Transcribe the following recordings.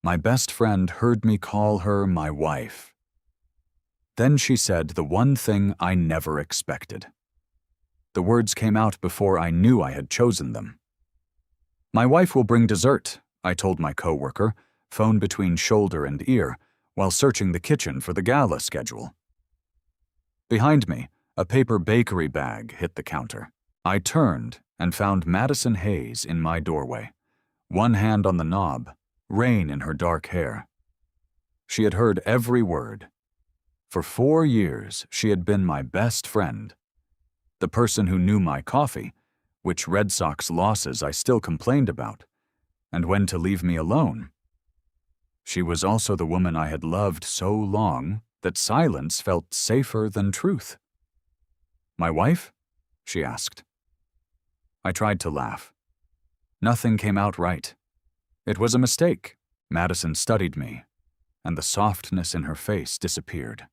My best friend heard me call her my wife. Then she said the one thing I never expected. The words came out before I knew I had chosen them. "My wife will bring dessert," I told my coworker, phone between shoulder and ear, while searching the kitchen for the gala schedule. Behind me, a paper bakery bag hit the counter. I turned and found Madison Hayes in my doorway, one hand on the knob, rain in her dark hair. She had heard every word. For 4 years, she had been my best friend, the person who knew my coffee, which Red Sox losses I still complained about, and when to leave me alone. She was also the woman I had loved so long that silence felt safer than truth. "My wife?" she asked. I tried to laugh. Nothing came out right. It was a mistake. Madison studied me, and the softness in her face disappeared.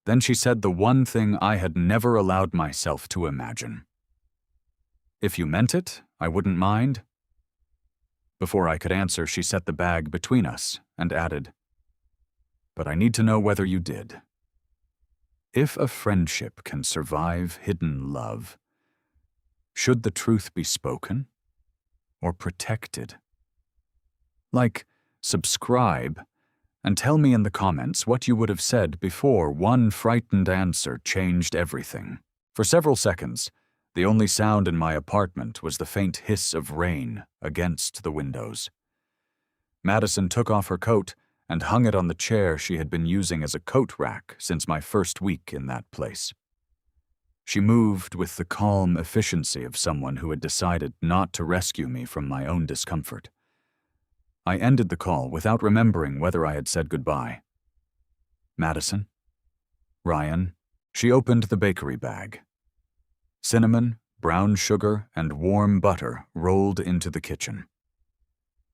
Then she said the one thing I had never allowed myself to imagine. "If you meant it, I wouldn't mind." Before I could answer, she set the bag between us and added, "But I need to know whether you did. If a friendship can survive hidden love, should the truth be spoken or protected? Like, subscribe, and tell me in the comments what you would have said before one frightened answer changed everything." For several seconds, the only sound in my apartment was the faint hiss of rain against the windows. Madison took off her coat and hung it on the chair she had been using as a coat rack since my first week in that place. She moved with the calm efficiency of someone who had decided not to rescue me from my own discomfort. I ended the call without remembering whether I had said goodbye. "Madison? Ryan?" She opened the bakery bag. Cinnamon, brown sugar, and warm butter rolled into the kitchen.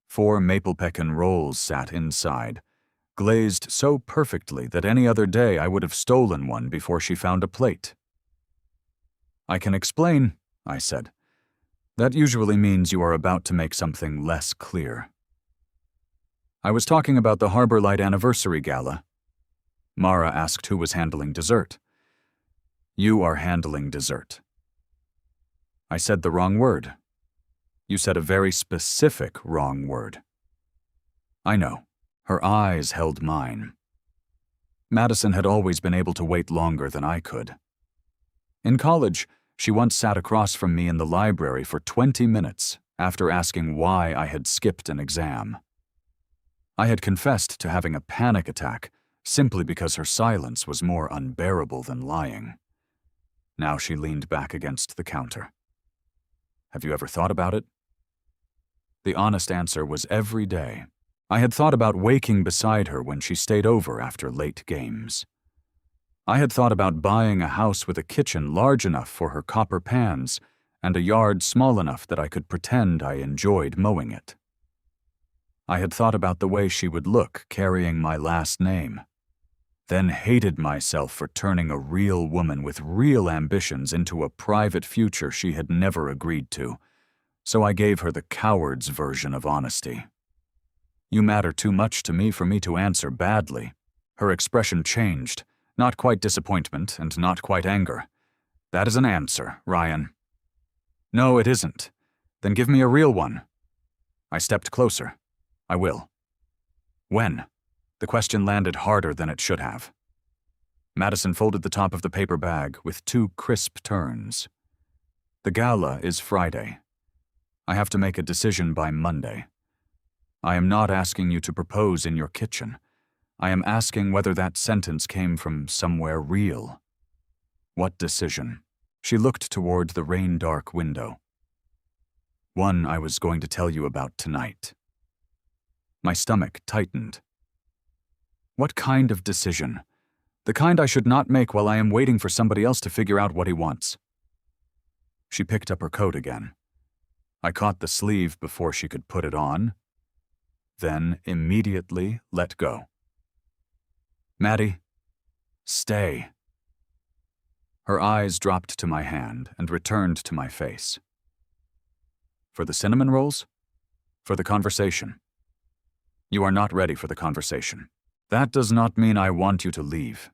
4 maple pecan rolls sat inside, glazed so perfectly that any other day I would have stolen one before she found a plate. "I can explain," I said. "That usually means you are about to make something less clear." "I was talking about the Harbor Light Anniversary Gala." Mara asked who was handling dessert. "You are handling dessert." I said the wrong word. You said a very specific wrong word. I know. Her eyes held mine. Madison had always been able to wait longer than I could. In college, she once sat across from me in the library for 20 minutes after asking why I had skipped an exam. I had confessed to having a panic attack simply because her silence was more unbearable than lying. Now she leaned back against the counter. "Have you ever thought about it?" The honest answer was every day. I had thought about waking beside her when she stayed over after late games. I had thought about buying a house with a kitchen large enough for her copper pans and a yard small enough that I could pretend I enjoyed mowing it. I had thought about the way she would look carrying my last name, then hated myself for turning a real woman with real ambitions into a private future she had never agreed to, so I gave her the coward's version of honesty. "You matter too much to me for me to answer badly." Her expression changed, not quite disappointment and not quite anger. "That is an answer, Ryan." "No, it isn't. Then give me a real one." I stepped closer. "I will." "When?" The question landed harder than it should have. Madison folded the top of the paper bag with 2 crisp turns. "The gala is Friday. I have to make a decision by Monday. I am not asking you to propose in your kitchen. I am asking whether that sentence came from somewhere real." "What decision?" She looked toward the rain-dark window. "One I was going to tell you about tonight." My stomach tightened. What kind of decision? The kind I should not make while I am waiting for somebody else to figure out what he wants. She picked up her coat again. I caught the sleeve before she could put it on, then immediately let go. "Maddie, stay." Her eyes dropped to my hand and returned to my face. "For the cinnamon rolls? For the conversation?" You are not ready for the conversation. That does not mean I want you to leave."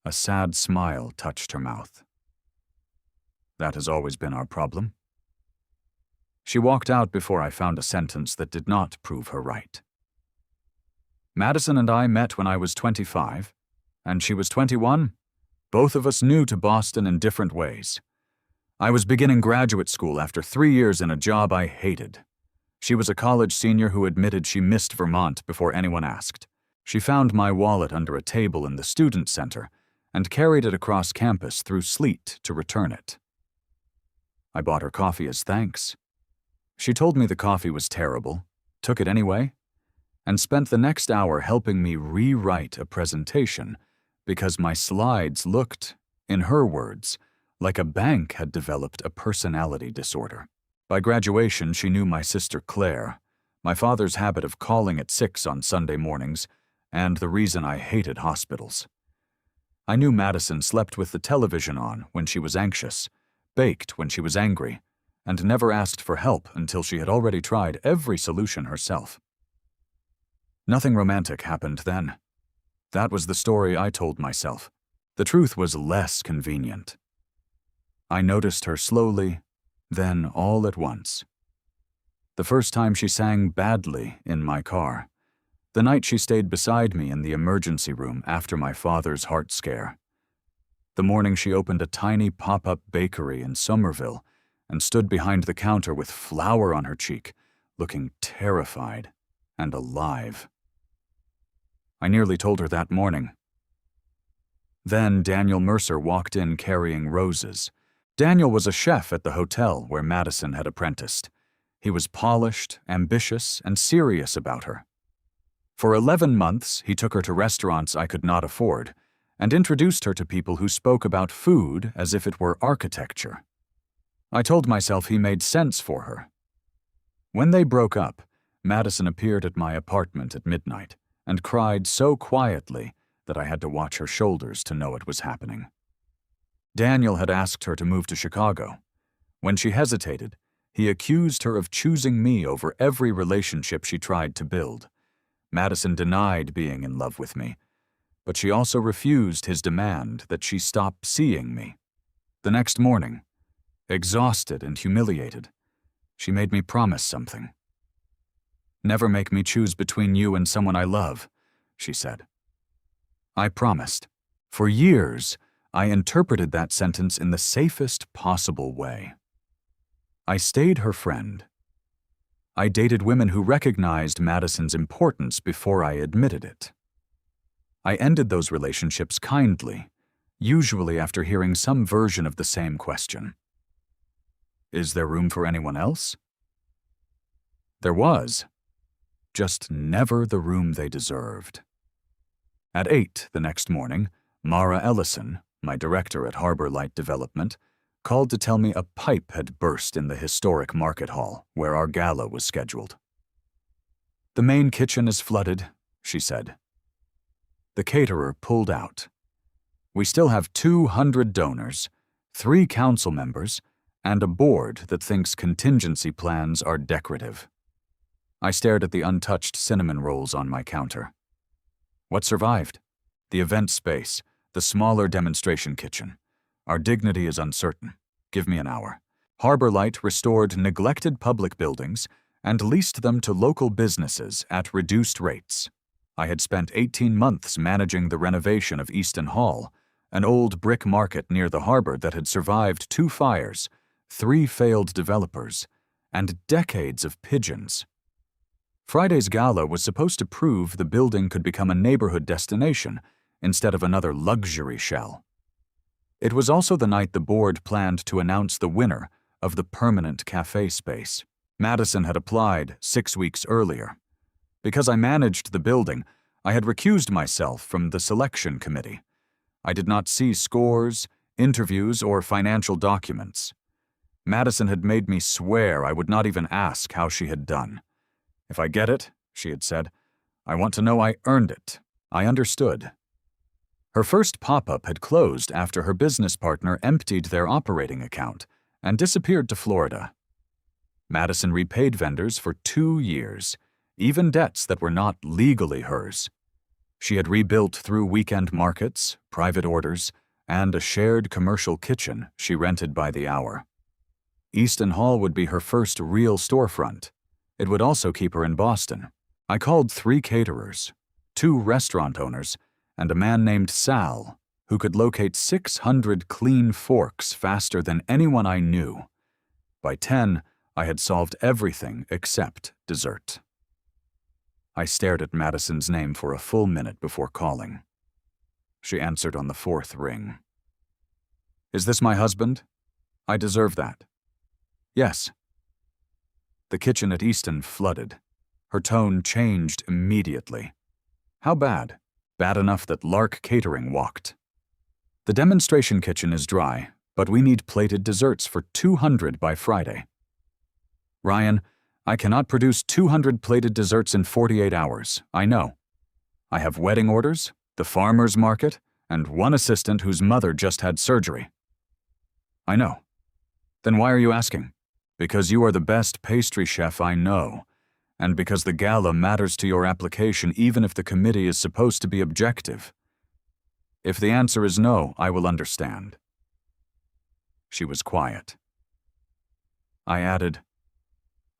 A sad smile touched her mouth. "That has always been our problem." She walked out before I found a sentence that did not prove her right. "Madison and I met when I was 25, and she was 21. Both of us new to Boston in different ways. I was beginning graduate school after 3 years in a job I hated. She was a college senior who admitted she missed Vermont before anyone asked. She found my wallet under a table in the student center and carried it across campus through sleet to return it. I bought her coffee as thanks. She told me the coffee was terrible, took it anyway, and spent the next hour helping me rewrite a presentation because my slides looked, in her words, like a bank had developed a personality disorder. By graduation, she knew my sister Claire, my father's habit of calling at 6 on Sunday mornings, and the reason I hated hospitals. I knew Madison slept with the television on when she was anxious, baked when she was angry, and never asked for help until she had already tried every solution herself. Nothing romantic happened then. That was the story I told myself. The truth was less convenient. I noticed her slowly, then all at once. The first time she sang badly in my car. The night she stayed beside me in the emergency room after my father's heart scare. The morning she opened a tiny pop-up bakery in Somerville and stood behind the counter with flour on her cheek, looking terrified and alive. I nearly told her that morning. Then Daniel Mercer walked in carrying roses. Daniel was a chef at the hotel where Madison had apprenticed. He was polished, ambitious, and serious about her. For 11 months, he took her to restaurants I could not afford and introduced her to people who spoke about food as if it were architecture. I told myself he made sense for her. When they broke up, Madison appeared at my apartment at midnight and cried so quietly that I had to watch her shoulders to know it was happening. Daniel had asked her to move to Chicago. When she hesitated, he accused her of choosing me over every relationship she tried to build. Madison denied being in love with me, but she also refused his demand that she stop seeing me. The next morning, exhausted and humiliated, she made me promise something. "Never make me choose between you and someone I love," she said. I promised. For years, I interpreted that sentence in the safest possible way. I stayed her friend. I dated women who recognized Madison's importance before I admitted it. I ended those relationships kindly, usually after hearing some version of the same question. Is there room for anyone else? There was, just never the room they deserved. At 8 the next morning, Mara Ellison, my director at Harbor Light Development, called to tell me a pipe had burst in the historic market hall where our gala was scheduled. "The main kitchen is flooded," she said. The caterer pulled out. We still have 200 donors, 3 council members, and a board that thinks contingency plans are decorative. I stared at the untouched cinnamon rolls on my counter. What survived? The event space, the smaller demonstration kitchen. Our dignity is uncertain. Give me an hour. Harbor Light restored neglected public buildings and leased them to local businesses at reduced rates. I had spent 18 months managing the renovation of Easton Hall, an old brick market near the harbor that had survived 2 fires, 3 failed developers, and decades of pigeons. Friday's gala was supposed to prove the building could become a neighborhood destination instead of another luxury shell. It was also the night the board planned to announce the winner of the permanent cafe space. Madison had applied 6 weeks earlier. Because I managed the building, I had recused myself from the selection committee. I did not see scores, interviews, or financial documents. Madison had made me swear I would not even ask how she had done. "If I get it," she had said, "I want to know I earned it." I understood. Her first pop-up had closed after her business partner emptied their operating account and disappeared to Florida. Madison repaid vendors for 2 years, even debts that were not legally hers. She had rebuilt through weekend markets, private orders, and a shared commercial kitchen she rented by the hour. Easton Hall would be her first real storefront. It would also keep her in Boston. I called 3 caterers, 2 restaurant owners, and a man named Sal, who could locate 600 clean forks faster than anyone I knew. By 10, I had solved everything except dessert. I stared at Madison's name for a full minute before calling. She answered on the 4th ring. "Is this my husband? I deserve that." "Yes." The kitchen at Easton flooded. Her tone changed immediately. "How bad?" "Bad enough that Lark Catering walked." "The demonstration kitchen is dry, but we need plated desserts for 200 by Friday." "Ryan, I cannot produce 200 plated desserts in 48 hours, I know. I have wedding orders, the farmer's market, and 1 assistant whose mother just had surgery." "I know." "Then why are you asking?" "Because you are the best pastry chef I know, and because the gala matters to your application even if the committee is supposed to be objective. If the answer is no, I will understand." She was quiet. I added,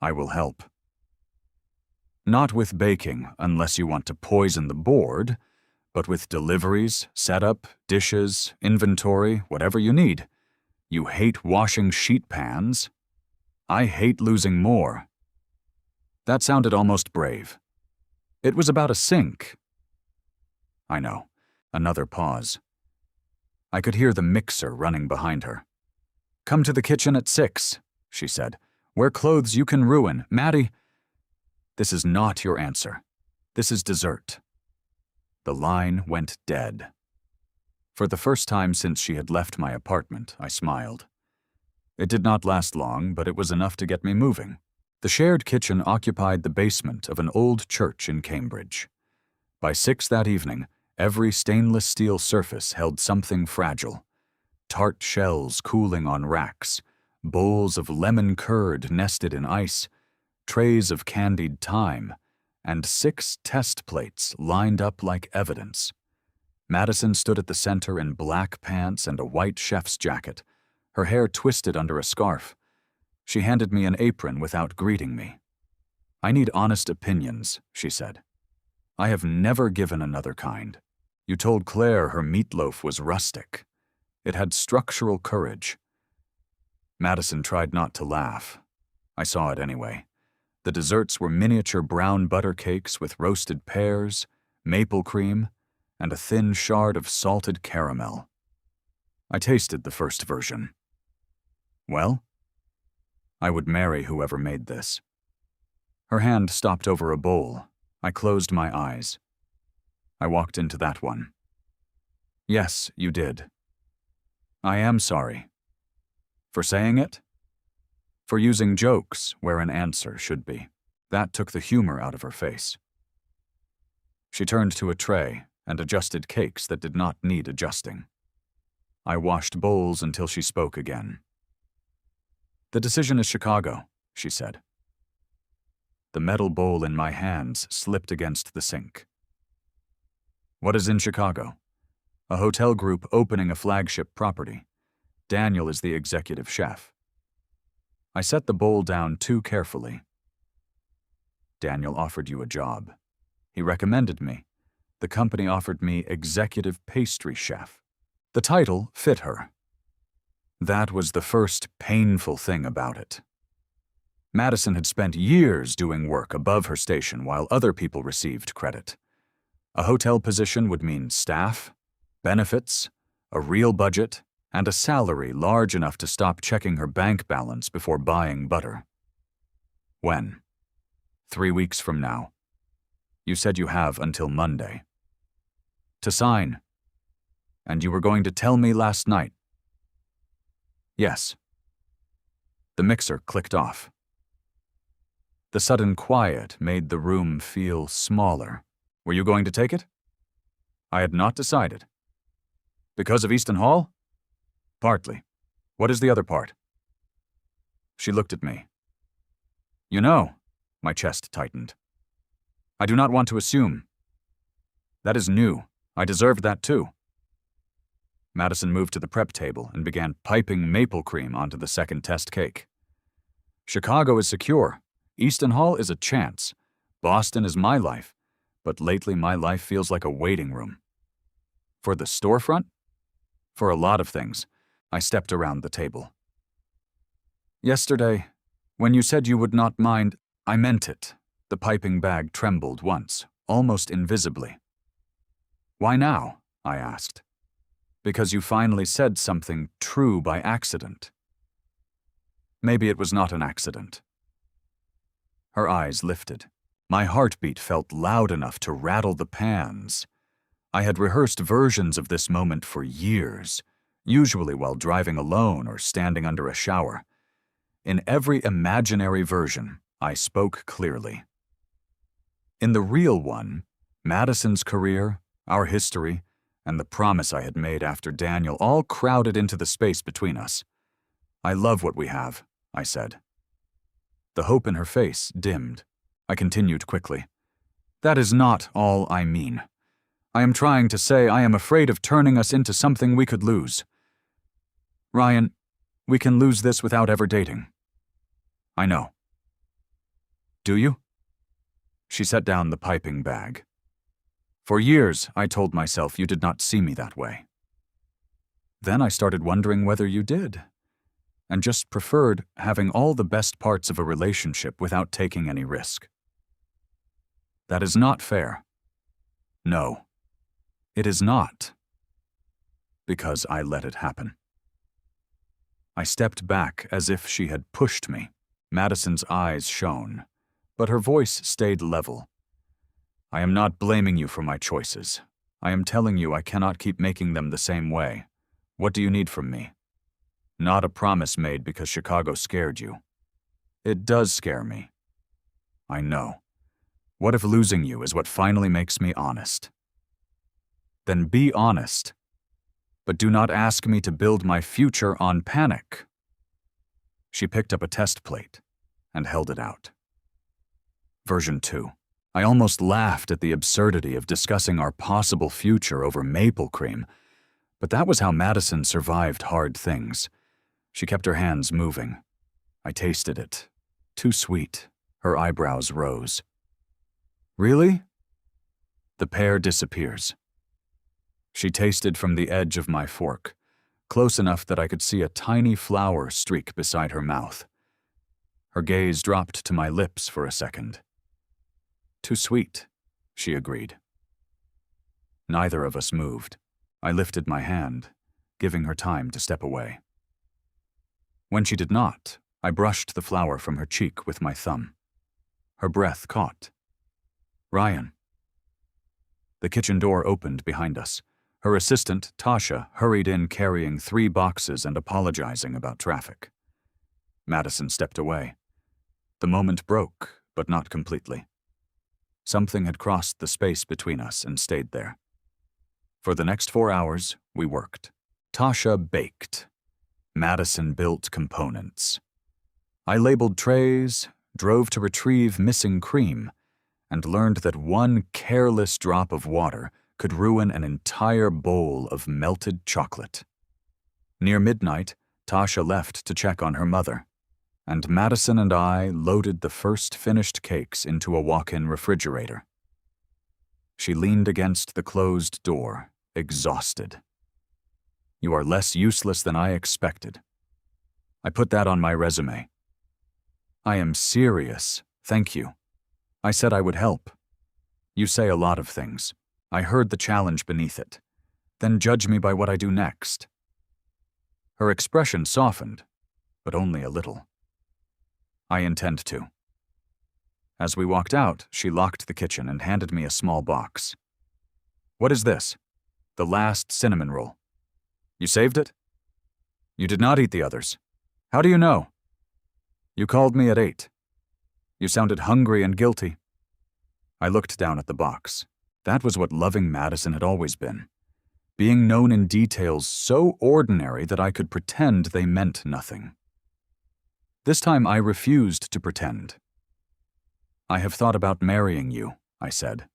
"I will help. Not with baking, unless you want to poison the board, but with deliveries, setup, dishes, inventory, whatever you need. You hate washing sheet pans. I hate losing more." That sounded almost brave. "It was about a sink." I know. Another pause. I could hear the mixer running behind her. "Come to the kitchen at 6, she said. "Wear clothes you can ruin. Maddie." "This is not your answer. This is dessert." The line went dead. For the first time since she had left my apartment, I smiled. It did not last long, but it was enough to get me moving. The shared kitchen occupied the basement of an old church in Cambridge. By 6 that evening, every stainless steel surface held something fragile. Tart shells cooling on racks, bowls of lemon curd nested in ice, trays of candied thyme, and 6 test plates lined up like evidence. Madison stood at the center in black pants and a white chef's jacket, her hair twisted under a scarf. She handed me an apron without greeting me. "I need honest opinions," she said. "I have never given another kind. You told Claire her meatloaf was rustic. It had structural courage." Madison tried not to laugh. I saw it anyway. The desserts were miniature brown butter cakes with roasted pears, maple cream, and a thin shard of salted caramel. I tasted the first version. "Well?" "I would marry whoever made this." Her hand stopped over a bowl. I closed my eyes. I walked into that one. "Yes, you did. I am sorry." "For saying it?" "For using jokes where an answer should be." That took the humor out of her face. She turned to a tray and adjusted cakes that did not need adjusting. I washed bowls until she spoke again. "The decision is Chicago," she said. The metal bowl in my hands slipped against the sink. "What is in Chicago?" "A hotel group opening a flagship property. Daniel is the executive chef." I set the bowl down too carefully. "Daniel offered you a job. He recommended me. The company offered me executive pastry chef." The title fit her. That was the first painful thing about it. Madison had spent years doing work above her station while other people received credit. A hotel position would mean staff, benefits, a real budget, and a salary large enough to stop checking her bank balance before buying butter. "When?" 3 weeks from now. You said you have until Monday. "To sign." "And you were going to tell me last night." "Yes." The mixer clicked off. The sudden quiet made the room feel smaller. "Were you going to take it?" "I had not decided." "Because of Easton Hall?" "Partly. What is the other part?" She looked at me. "You know," my chest tightened. I do not want to assume. That is new. I deserved that too. Madison moved to the prep table and began piping maple cream onto the second test cake. Chicago is secure. Easton Hall is a chance. Boston is my life, but lately my life feels like a waiting room. For the storefront? For a lot of things. I stepped around the table. Yesterday, when you said you would not mind, I meant it. The piping bag trembled once, almost invisibly. Why now? I asked. Because you finally said something true by accident. Maybe it was not an accident. Her eyes lifted. My heartbeat felt loud enough to rattle the pans. I had rehearsed versions of this moment for years, usually while driving alone or standing under a shower. In every imaginary version, I spoke clearly. In the real one, Madison's career, our history, and the promise I had made after Daniel all crowded into the space between us. I love what we have, I said. The hope in her face dimmed. I continued quickly. That is not all I mean. I am trying to say I am afraid of turning us into something we could lose. Ryan, we can lose this without ever dating. I know. Do you? She set down the piping bag. For years, I told myself you did not see me that way. Then I started wondering whether you did, and just preferred having all the best parts of a relationship without taking any risk. That is not fair. No, it is not. Because I let it happen. I stepped back as if she had pushed me. Madison's eyes shone, but her voice stayed level. I am not blaming you for my choices. I am telling you I cannot keep making them the same way. What do you need from me? Not a promise made because Chicago scared you. It does scare me. I know. What if losing you is what finally makes me honest? Then be honest. But do not ask me to build my future on panic. She picked up a test plate and held it out. Version 2. I almost laughed at the absurdity of discussing our possible future over maple cream, but that was how Madison survived hard things. She kept her hands moving. I tasted it. Too sweet. Her eyebrows rose. Really? The pear disappears. She tasted from the edge of my fork, close enough that I could see a tiny flower streak beside her mouth. Her gaze dropped to my lips for a second. Too sweet, she agreed. Neither of us moved. I lifted my hand, giving her time to step away. When she did not, I brushed the flower from her cheek with my thumb. Her breath caught. Ryan. The kitchen door opened behind us. Her assistant, Tasha, hurried in carrying 3 boxes and apologizing about traffic. Madison stepped away. The moment broke, but not completely. Something had crossed the space between us and stayed there. For the next 4 hours, we worked. Tasha baked. Madison built components. I labeled trays, drove to retrieve missing cream, and learned that one careless drop of water could ruin an entire bowl of melted chocolate. Near midnight, Tasha left to check on her mother, and Madison and I loaded the first finished cakes into a walk-in refrigerator. She leaned against the closed door, exhausted. You are less useless than I expected. I put that on my resume. I am serious, thank you. I said I would help. You say a lot of things. I heard the challenge beneath it. Then judge me by what I do next. Her expression softened, but only a little. I intend to. As we walked out, she locked the kitchen and handed me a small box. What is this? The last cinnamon roll. You saved it? You did not eat the others. How do you know? You called me at 8. You sounded hungry and guilty. I looked down at the box. That was what loving Madison had always been. Being known in details so ordinary that I could pretend they meant nothing. This time I refused to pretend. I have thought about marrying you, I said.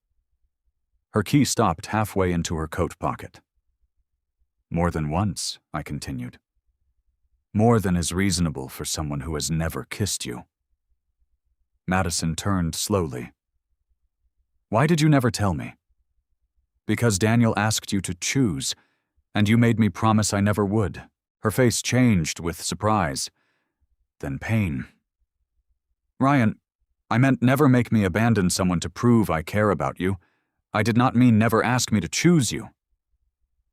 Her key stopped halfway into her coat pocket. More than once, I continued. More than is reasonable for someone who has never kissed you. Madison turned slowly. Why did you never tell me? Because Daniel asked you to choose, and you made me promise I never would. Her face changed with surprise, then pain. Ryan, I meant never make me abandon someone to prove I care about you. I did not mean never ask me to choose you.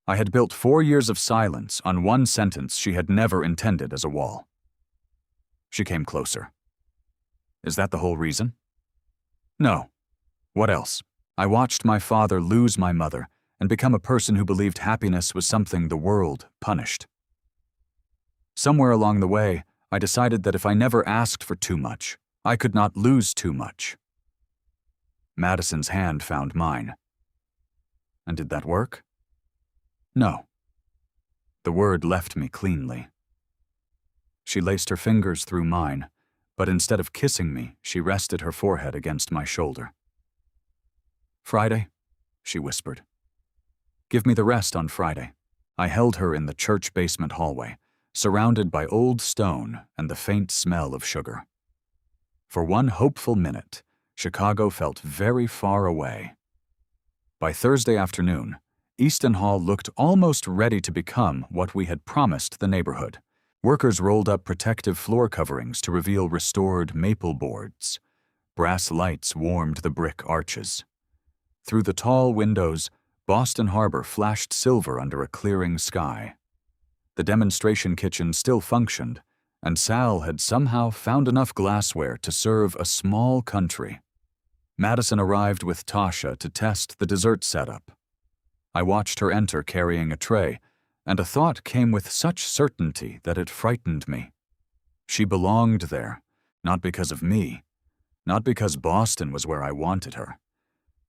I had built 4 years of silence on one sentence she had never intended as a wall. She came closer. Is that the whole reason? No. What else? I watched my father lose my mother and become a person who believed happiness was something the world punished. Somewhere along the way, I decided that if I never asked for too much, I could not lose too much. Madison's hand found mine. And did that work? No. The word left me cleanly. She laced her fingers through mine, but instead of kissing me, she rested her forehead against my shoulder. Friday, she whispered. Give me the rest on Friday. I held her in the church basement hallway, surrounded by old stone and the faint smell of sugar. For one hopeful minute, Chicago felt very far away. By Thursday afternoon, Easton Hall looked almost ready to become what we had promised the neighborhood. Workers rolled up protective floor coverings to reveal restored maple boards. Brass lights warmed the brick arches. Through the tall windows, Boston Harbor flashed silver under a clearing sky. The demonstration kitchen still functioned, and Sal had somehow found enough glassware to serve a small country. Madison arrived with Tasha to test the dessert setup. I watched her enter carrying a tray, and a thought came with such certainty that it frightened me. She belonged there, not because of me, not because Boston was where I wanted her.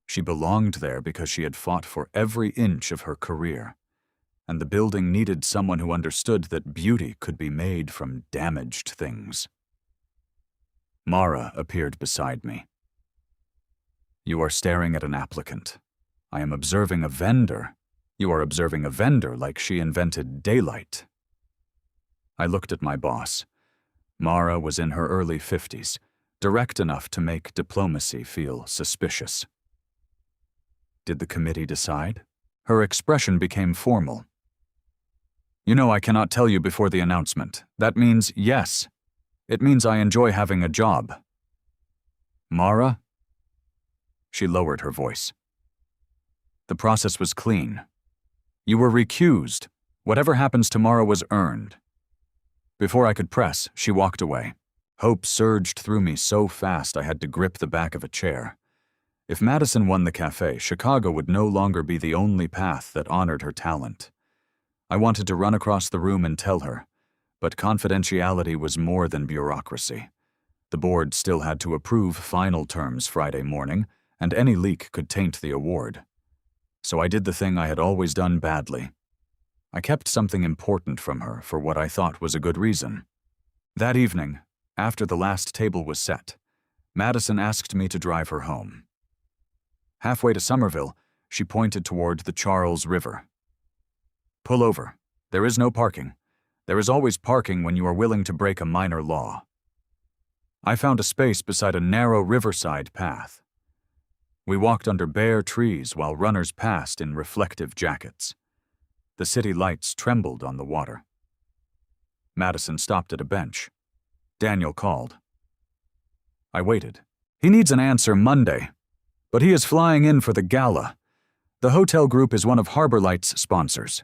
She belonged there because she had fought for every inch of her career, and the building needed someone who understood that beauty could be made from damaged things. Mara appeared beside me. You are staring at an applicant. I am observing a vendor. You are observing a vendor like she invented daylight. I looked at my boss. Mara was in her early 50s, direct enough to make diplomacy feel suspicious. Did the committee decide? Her expression became formal. You know I cannot tell you before the announcement. That means yes. It means I enjoy having a job. Mara? She lowered her voice. The process was clean. You were recused. Whatever happens tomorrow was earned. Before I could press, she walked away. Hope surged through me so fast I had to grip the back of a chair. If Madison won the cafe, Chicago would no longer be the only path that honored her talent. I wanted to run across the room and tell her, but confidentiality was more than bureaucracy. The board still had to approve final terms Friday morning, and any leak could taint the award. So I did the thing I had always done badly. I kept something important from her for what I thought was a good reason. That evening, after the last table was set, Madison asked me to drive her home. Halfway to Somerville, she pointed toward the Charles River. Pull over. There is no parking. There is always parking when you are willing to break a minor law. I found a space beside a narrow riverside path. We walked under bare trees while runners passed in reflective jackets. The city lights trembled on the water. Madison stopped at a bench. Daniel called. I waited. He needs an answer Monday, but he is flying in for the gala. The hotel group is one of Harbor Light's sponsors.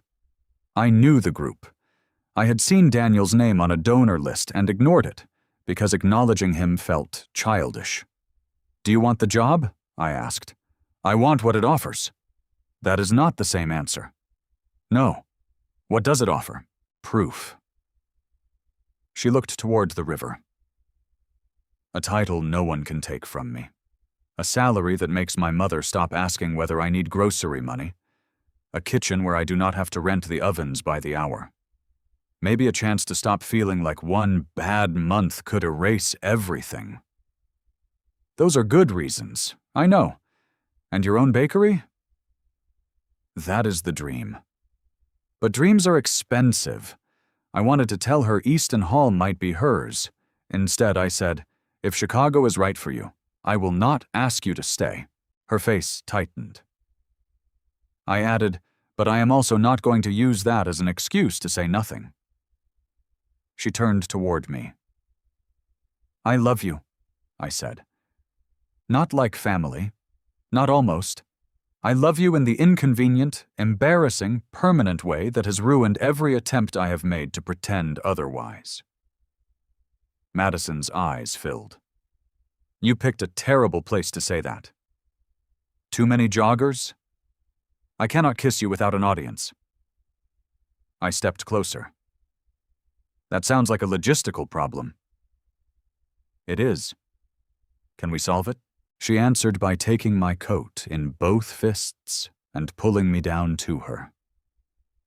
I knew the group. I had seen Daniel's name on a donor list and ignored it, because acknowledging him felt childish. Do you want the job? I asked. I want what it offers. That is not the same answer. No. What does it offer? Proof. She looked toward the river. A title no one can take from me. A salary that makes my mother stop asking whether I need grocery money. A kitchen where I do not have to rent the ovens by the hour. Maybe a chance to stop feeling like one bad month could erase everything. Those are good reasons, I know, And your own bakery? That is the dream. But dreams are expensive. I wanted to tell her Easton Hall might be hers. Instead, I said, if Chicago is right for you, I will not ask you to stay. Her face tightened. I added, but I am also not going to use that as an excuse to say nothing. She turned toward me. I love you, I said. Not like family. Not almost. I love you in the inconvenient, embarrassing, permanent way that has ruined every attempt I have made to pretend otherwise. Madison's eyes filled. You picked a terrible place to say that. Too many joggers? I cannot kiss you without an audience. I stepped closer. That sounds like a logistical problem. It is. Can we solve it? She answered by taking my coat in both fists and pulling me down to her.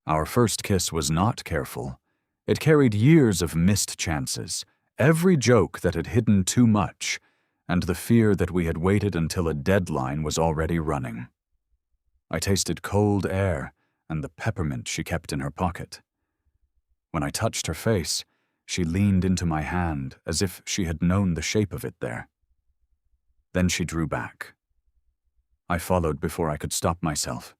Our first kiss was not careful. It carried years of missed chances, every joke that had hidden too much, and the fear that we had waited until a deadline was already running. I tasted cold air and the peppermint she kept in her pocket. When I touched her face, she leaned into my hand as if she had known the shape of it there. Then she drew back. I followed before I could stop myself.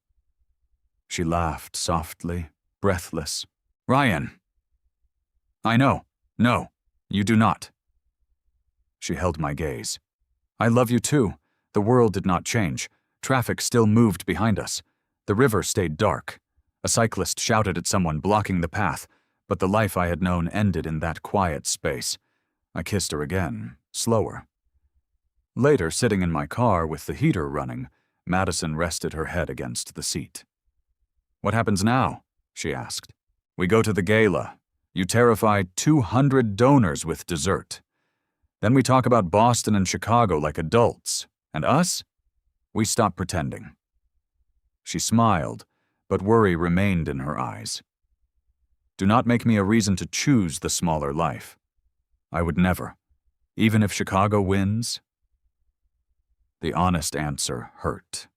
She laughed softly, breathless. Ryan! I know. No, you do not. She held my gaze. I love you too. The world did not change. Traffic still moved behind us. The river stayed dark. A cyclist shouted at someone blocking the path, but the life I had known ended in that quiet space. I kissed her again, slower. Later, sitting in my car with the heater running, Madison rested her head against the seat. What happens now? She asked. We go to the gala. You terrify 200 donors with dessert. Then we talk about Boston and Chicago like adults. And us? We stop pretending. She smiled, but worry remained in her eyes. Do not make me a reason to choose the smaller life. I would never, even if Chicago wins. The honest answer hurt.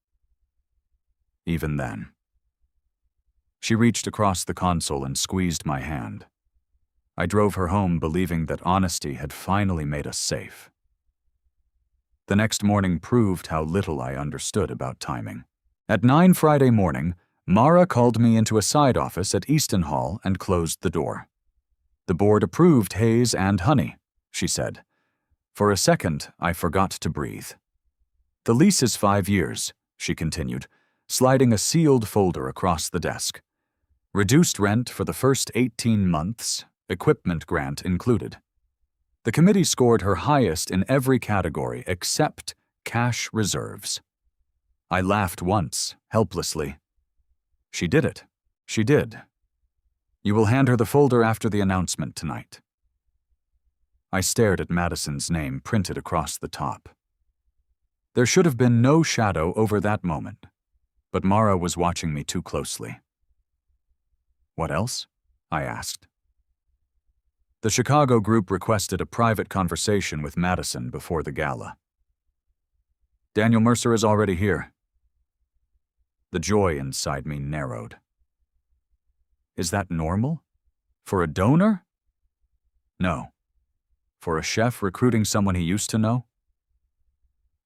Even then. She reached across the console and squeezed my hand. I drove her home believing that honesty had finally made us safe. The next morning proved how little I understood about timing. At 9 Friday morning, Mara called me into a side office at Easton Hall and closed the door. The board approved Hayes and Honey, she said. For a second, I forgot to breathe. The lease is 5 years, she continued, sliding a sealed folder across the desk. Reduced rent for the first 18 months, equipment grant included. The committee scored her highest in every category except cash reserves. I laughed once, helplessly. She did it. She did. You will hand her the folder after the announcement tonight. I stared at Madison's name printed across the top. There should have been no shadow over that moment, but Mara was watching me too closely. What else? I asked. The Chicago group requested a private conversation with Madison before the gala. Daniel Mercer is already here. The joy inside me narrowed. Is that normal? For a donor? No. For a chef recruiting someone he used to know?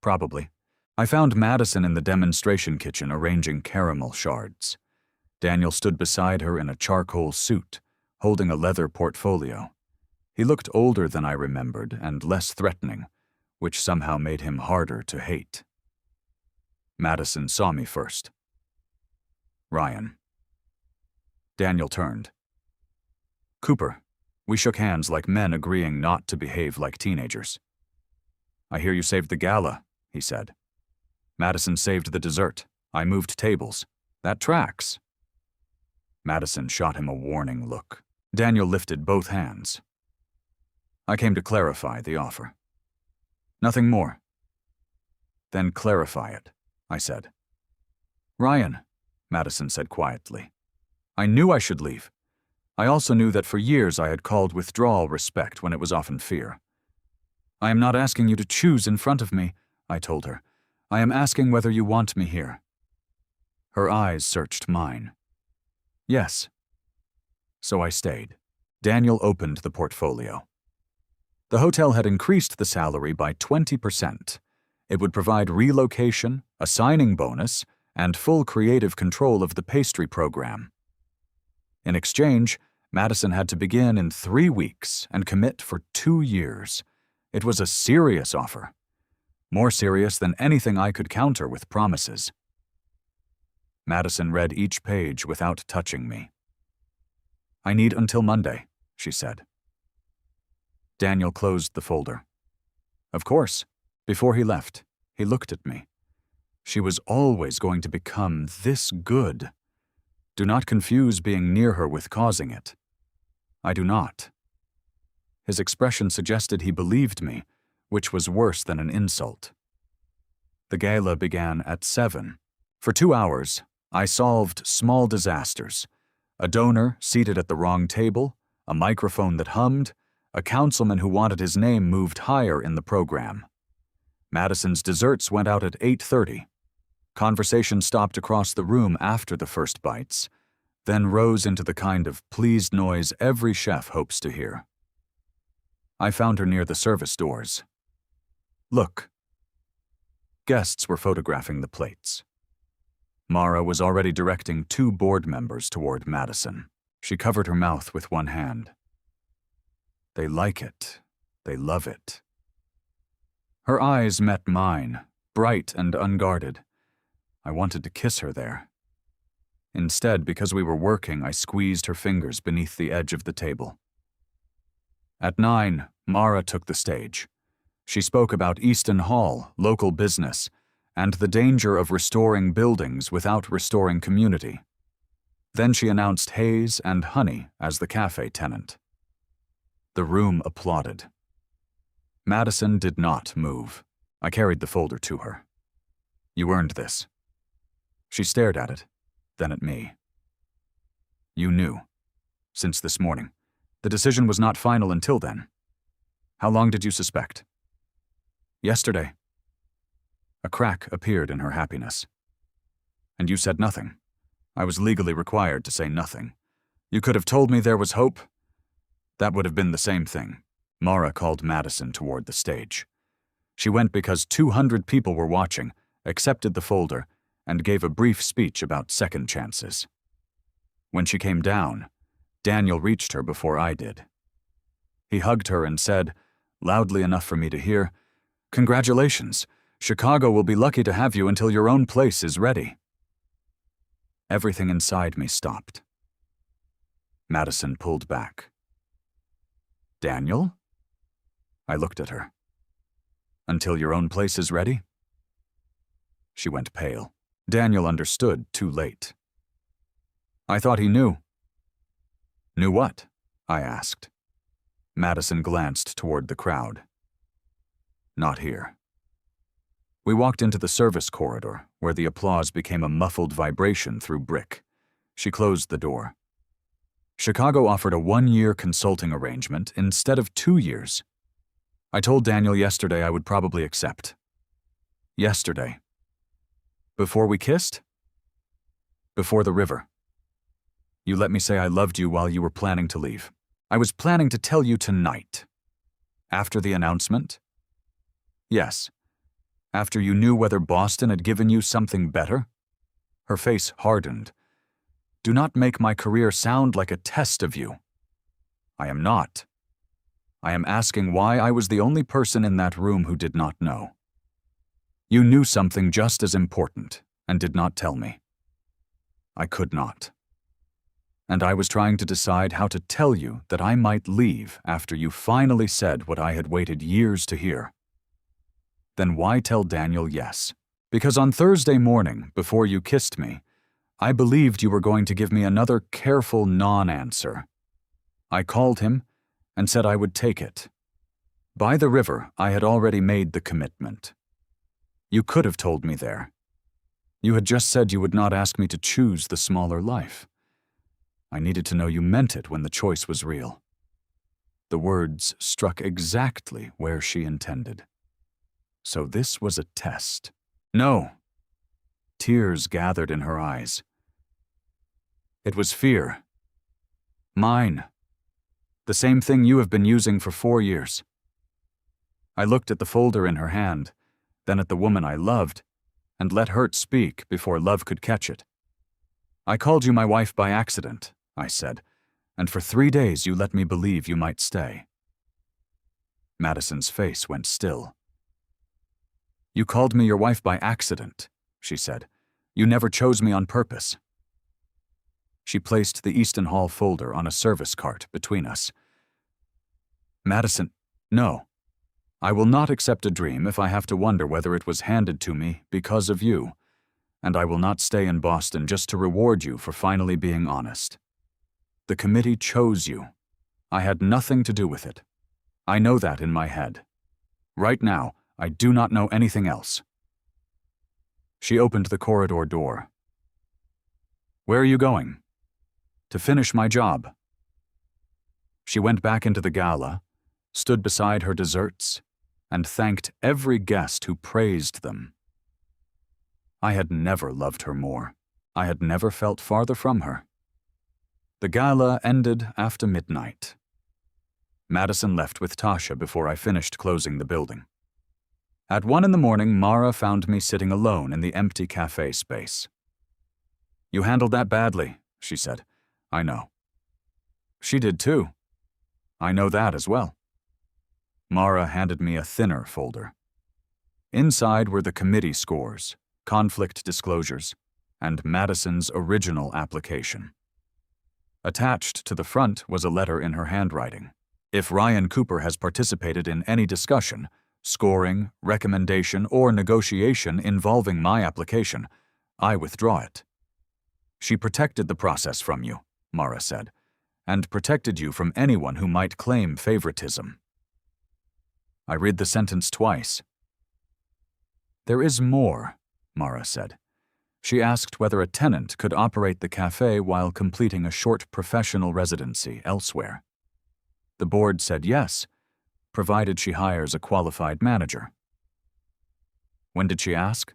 Probably. I found Madison in the demonstration kitchen arranging caramel shards. Daniel stood beside her in a charcoal suit, holding a leather portfolio. He looked older than I remembered and less threatening, which somehow made him harder to hate. Madison saw me first. Ryan. Daniel turned. Cooper. We shook hands like men agreeing not to behave like teenagers. I hear you saved the gala, he said. Madison saved the dessert. I moved tables. That tracks. Madison shot him a warning look. Daniel lifted both hands. I came to clarify the offer. Nothing more. Then clarify it, I said. Ryan, Madison said quietly. I knew I should leave. I also knew that for years I had called withdrawal respect when it was often fear. I am not asking you to choose in front of me, I told her. I am asking whether you want me here." Her eyes searched mine. "Yes." So I stayed. Daniel opened the portfolio. The hotel had increased the salary by 20%. It would provide relocation, a signing bonus, and full creative control of the pastry program. In exchange, Madison had to begin in 3 weeks and commit for 2 years. It was a serious offer. More serious than anything I could counter with promises. Madison read each page without touching me. "I need until Monday," she said. Daniel closed the folder. Of course, before he left, he looked at me. She was always going to become this good. Do not confuse being near her with causing it. I do not. His expression suggested he believed me, which was worse than an insult. The gala began at 7. For 2 hours, I solved small disasters. A donor seated at the wrong table, a microphone that hummed, a councilman who wanted his name moved higher in the program. Madison's desserts went out at 8:30. Conversation stopped across the room after the first bites, then rose into the kind of pleased noise every chef hopes to hear. I found her near the service doors. "Look." Guests were photographing the plates. Mara was already directing 2 board members toward Madison. She covered her mouth with one hand. "They like it. They love it." Her eyes met mine, bright and unguarded. I wanted to kiss her there. Instead, because we were working, I squeezed her fingers beneath the edge of the table. At 9, Mara took the stage. She spoke about Easton Hall, local business, and the danger of restoring buildings without restoring community. Then she announced Hayes and Honey as the cafe tenant. The room applauded. Madison did not move. I carried the folder to her. "You earned this." She stared at it, then at me. "You knew. Since this morning. The decision was not final until then. How long did you suspect?" "Yesterday." A crack appeared in her happiness. "And you said nothing. I was legally required to say nothing. You could have told me there was hope." "That would have been the same thing." Mara called Madison toward the stage. She went because 200 people were watching, accepted the folder, and gave a brief speech about second chances. When she came down, Daniel reached her before I did. He hugged her and said, loudly enough for me to hear, "Congratulations. Chicago will be lucky to have you until your own place is ready." Everything inside me stopped. Madison pulled back. "Daniel?" I looked at her. "Until your own place is ready?" She went pale. Daniel understood too late. "I thought he knew." "Knew what?" I asked. Madison glanced toward the crowd. "Not here." We walked into the service corridor, where the applause became a muffled vibration through brick. She closed the door. Chicago offered a 1-year consulting arrangement instead of 2 years. I told Daniel yesterday I would probably accept. Yesterday. Before we kissed? Before the river. You let me say I loved you while you were planning to leave. I was planning to tell you tonight. After the announcement? Yes. After you knew whether Boston had given you something better? Her face hardened. Do not make my career sound like a test of you. I am not. I am asking why I was the only person in that room who did not know. You knew something just as important and did not tell me. I could not. And I was trying to decide how to tell you that I might leave after you finally said what I had waited years to hear. Then why tell Daniel yes? Because on Thursday morning, before you kissed me, I believed you were going to give me another careful non-answer. I called him and said I would take it. By the river, I had already made the commitment. You could have told me there. You had just said you would not ask me to choose the smaller life. I needed to know you meant it when the choice was real. The words struck exactly where she intended. So this was a test. No. Tears gathered in her eyes. It was fear. Mine. The same thing you have been using for 4 years. I looked at the folder in her hand, then at the woman I loved, and let hurt speak before love could catch it. I called you my wife by accident, I said, and for 3 days you let me believe you might stay. Madison's face went still. You called me your wife by accident, she said. You never chose me on purpose. She placed the Easton Hall folder on a service cart between us. Madison, no. I will not accept a dream if I have to wonder whether it was handed to me because of you, and I will not stay in Boston just to reward you for finally being honest. The committee chose you. I had nothing to do with it. I know that in my head. Right now, I do not know anything else. She opened the corridor door. Where are you going? To finish my job. She went back into the gala, stood beside her desserts, and thanked every guest who praised them. I had never loved her more. I had never felt farther from her. The gala ended after midnight. Madison left with Tasha before I finished closing the building. At 1 a.m, Mara found me sitting alone in the empty cafe space. You handled that badly, she said. I know. She did too. I know that as well. Mara handed me a thinner folder. Inside were the committee scores, conflict disclosures, and Madison's original application. Attached to the front was a letter in her handwriting. If Ryan Cooper has participated in any discussion, scoring, recommendation, or negotiation involving my application, I withdraw it. She protected the process from you, Mara said, and protected you from anyone who might claim favoritism. I read the sentence twice. There is more, Mara said. She asked whether a tenant could operate the cafe while completing a short professional residency elsewhere. The board said yes, provided she hires a qualified manager. When did she ask?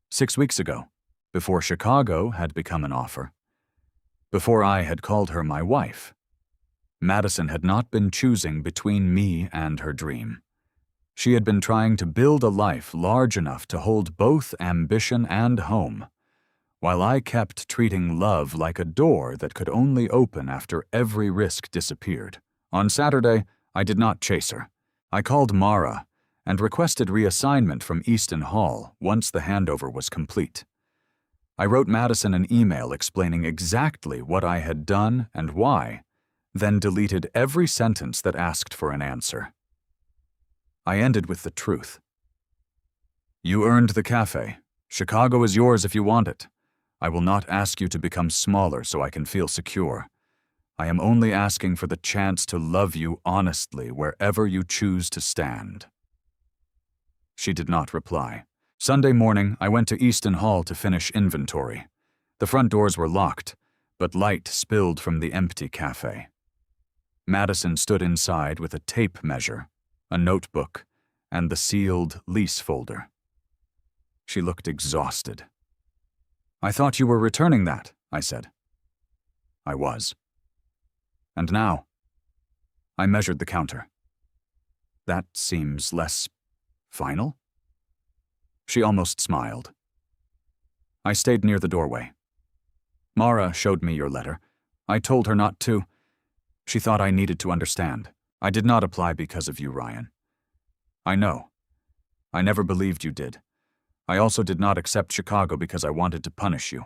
6 weeks ago, before Chicago had become an offer. Before I had called her my wife. Madison had not been choosing between me and her dream. She had been trying to build a life large enough to hold both ambition and home, while I kept treating love like a door that could only open after every risk disappeared. On Saturday, I did not chase her. I called Mara and requested reassignment from Easton Hall once the handover was complete. I wrote Madison an email explaining exactly what I had done and why, then deleted every sentence that asked for an answer. I ended with the truth. You earned the cafe. Chicago is yours if you want it. I will not ask you to become smaller so I can feel secure. I am only asking for the chance to love you honestly wherever you choose to stand. She did not reply. Sunday morning, I went to Easton Hall to finish inventory. The front doors were locked, but light spilled from the empty cafe. Madison stood inside with a tape measure, a notebook, and the sealed lease folder. She looked exhausted. I thought you were returning that, I said. I was. And now? I measured the counter. That seems less final? She almost smiled. I stayed near the doorway. Mara showed me your letter. I told her not to. She thought I needed to understand. I did not apply because of you, Ryan. I know. I never believed you did. I also did not accept Chicago because I wanted to punish you.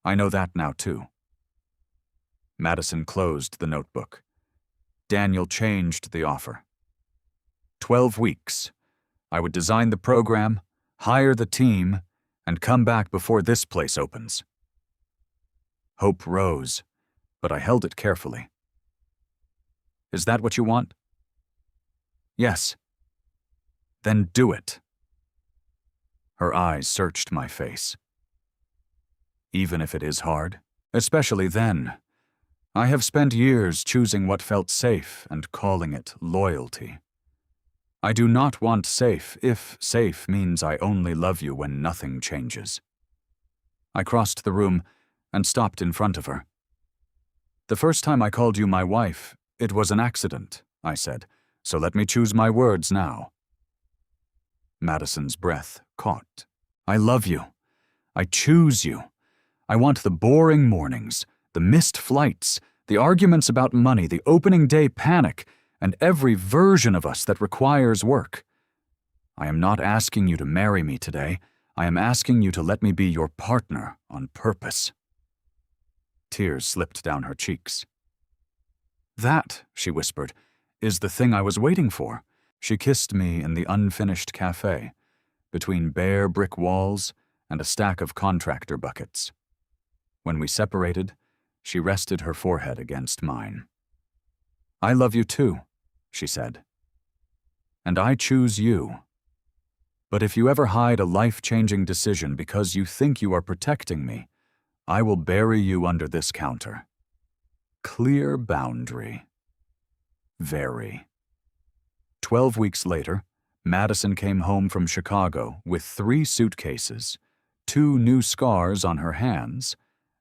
I know that now, too. Madison closed the notebook. Daniel changed the offer. 12 weeks. I would design the program, hire the team, and come back before this place opens. Hope rose, but I held it carefully. Is that what you want? Yes. Then do it. Her eyes searched my face. Even if it is hard, especially then, I have spent years choosing what felt safe and calling it loyalty. I do not want safe if safe means I only love you when nothing changes. I crossed the room and stopped in front of her. The first time I called you my wife, it was an accident, I said, so let me choose my words now. Madison's breath caught. I love you. I choose you. I want the boring mornings, the missed flights, the arguments about money, the opening day panic, and every version of us that requires work. I am not asking you to marry me today. I am asking you to let me be your partner on purpose. Tears slipped down her cheeks. That, she whispered, is the thing I was waiting for. She kissed me in the unfinished cafe, between bare brick walls and a stack of contractor buckets. When we separated, she rested her forehead against mine. I love you too, she said. And I choose you. But if you ever hide a life-changing decision because you think you are protecting me, I will bury you under this counter. Clear boundary. Very. 12 weeks later, Madison came home from Chicago with 3 suitcases, 2 new scars on her hands,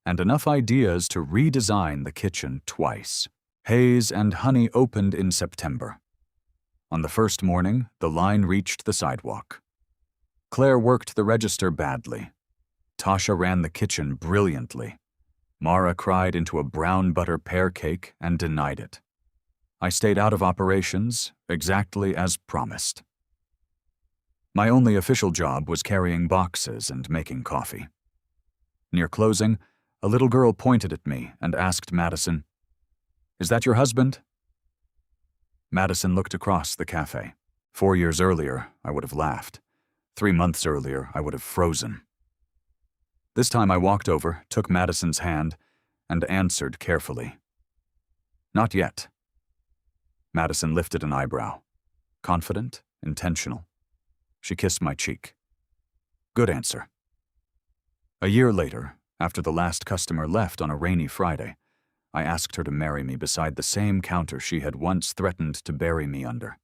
and enough ideas to redesign the kitchen twice. Hayes and Honey opened in September. On the first morning, the line reached the sidewalk. Claire worked the register badly. Tasha ran the kitchen brilliantly. Mara cried into a brown butter pear cake and denied it. I stayed out of operations, exactly as promised. My only official job was carrying boxes and making coffee. Near closing, a little girl pointed at me and asked Madison, "Is that your husband?" Madison looked across the cafe. 4 years earlier, I would have laughed. 3 months earlier, I would have frozen. This time I walked over, took Madison's hand, and answered carefully. "Not yet." Madison lifted an eyebrow. Confident, intentional. She kissed my cheek. Good answer. A year later, after the last customer left on a rainy Friday, I asked her to marry me beside the same counter she had once threatened to bury me under.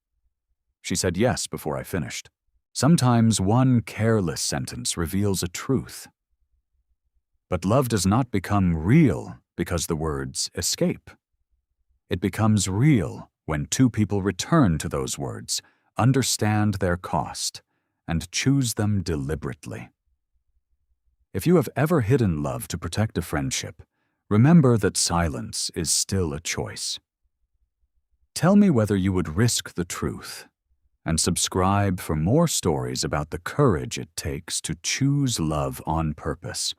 She said yes before I finished. Sometimes one careless sentence reveals a truth. But love does not become real because the words escape. It becomes real when 2 people return to those words, understand their cost, and choose them deliberately. If you have ever hidden love to protect a friendship, remember that silence is still a choice. Tell me whether you would risk the truth, and subscribe for more stories about the courage it takes to choose love on purpose